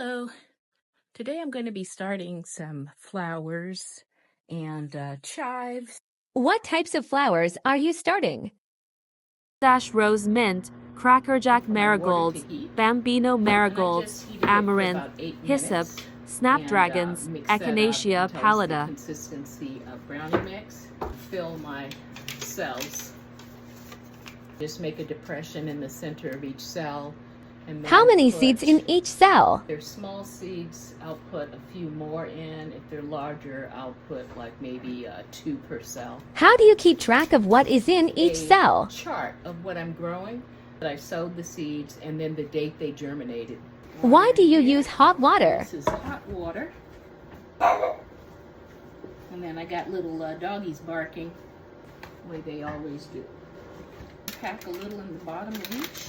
Hello. Today I'm going to be starting some flowers and chives. What types of flowers are you starting? Rose mint, crackerjack marigolds, bambino marigolds, amaranth, hyssop, snapdragons, echinacea pallida. Consistency of brownie mix. Fill my cells. Just make a depression in the center of each cell. And How many seeds in each cell? If they're small seeds, I'll put a few more in. If they're larger, I'll put like maybe 2 per cell. How do you keep track of what is in each cell? Chart of what I'm growing. I sowed the seeds and then the date they germinated. Why do you use hot water? This is hot water. And then I got little doggies barking the way they always do. Pack a little in the bottom of each.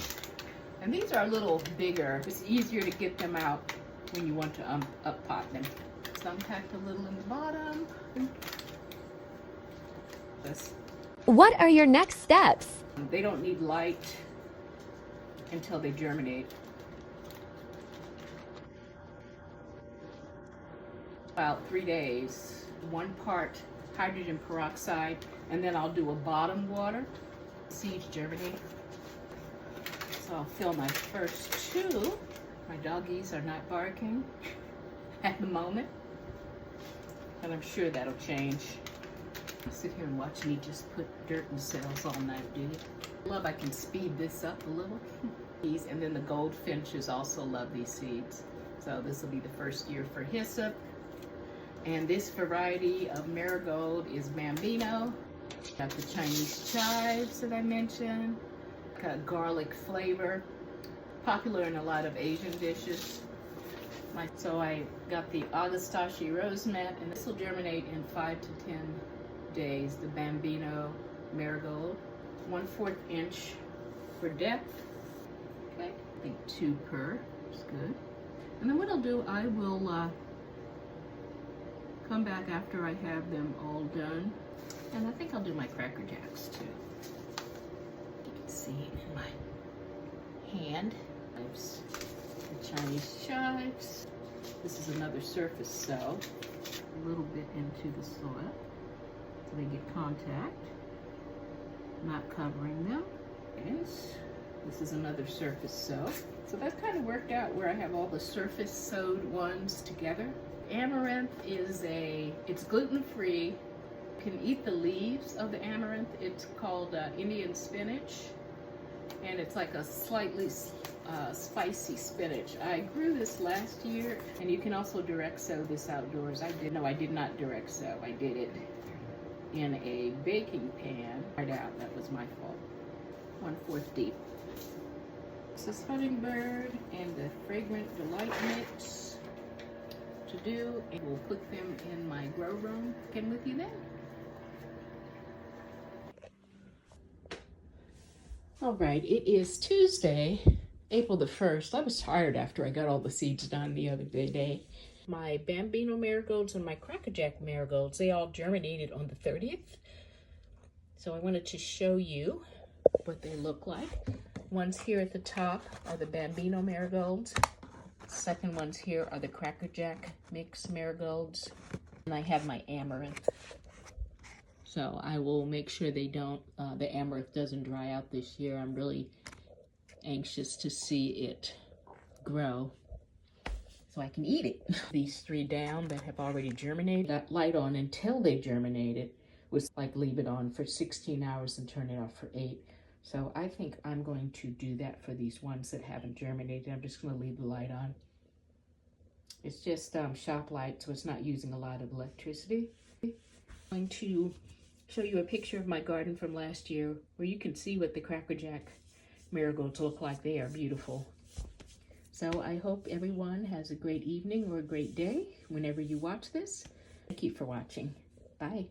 And these are a little bigger. It's easier to get them out when you want to up pot them. Some packed a little in the bottom. What are your next steps? They don't need light until they germinate. About 3 days, 1 part hydrogen peroxide, and then I'll do a bottom water. Seeds germinate. So I'll fill my first 2. My doggies are not barking at the moment, but I'm sure that'll change. Sit here and watch me just put dirt in cells all night, do you? Love, I can speed this up a little. And then the goldfinches also love these seeds. So this will be the first year for Hyssop. And this variety of marigold is Bambino. Got the Chinese chives that I mentioned. Got a garlic flavor, popular in a lot of Asian dishes. So I got the Augustashi rose mint, and this will germinate in 5 to 10 days. The Bambino marigold, 1/4 inch for depth. Okay, I think 2 per is good. And then what I'll do, I will come back after I have them all done, and I think I'll do my Cracker Jacks too. See in my hand. The Chinese chives. This is another surface sow. A little bit into the soil so they get contact. Not covering them. This is another surface sow. So that kind of worked out where I have all the surface sowed ones together. Amaranth is it's gluten-free. You can eat the leaves of the amaranth. It's called Indian spinach. And it's like a slightly spicy spinach. I grew this last year, and you can also direct sow this outdoors. I did not direct sow. I did it in a baking pan. Right out, that was my fault. 1/4 deep. This is hummingbird and the fragrant delight mix to do, and we'll put them in my grow room. Get with you then. All right, it is Tuesday, April the 1st. I was tired after I got all the seeds done the other day. My Bambino marigolds and my Crackerjack marigolds, they all germinated on the 30th. So I wanted to show you what they look like. Ones here at the top are the Bambino marigolds. Second ones here are the Crackerjack mix marigolds. And I have my amaranth. So I will make sure they don't, the amaranth doesn't dry out this year. I'm really anxious to see it grow so I can eat it. These 3 down that have already germinated, that light on until they germinated was like leave it on for 16 hours and turn it off for 8. So I think I'm going to do that for these ones that haven't germinated. I'm just going to leave the light on. It's just shop light, so it's not using a lot of electricity. I'm going to show you a picture of my garden from last year where you can see what the Crackerjack marigolds look like. They are beautiful. So I hope everyone has a great evening or a great day whenever you watch this. Thank you for watching. Bye.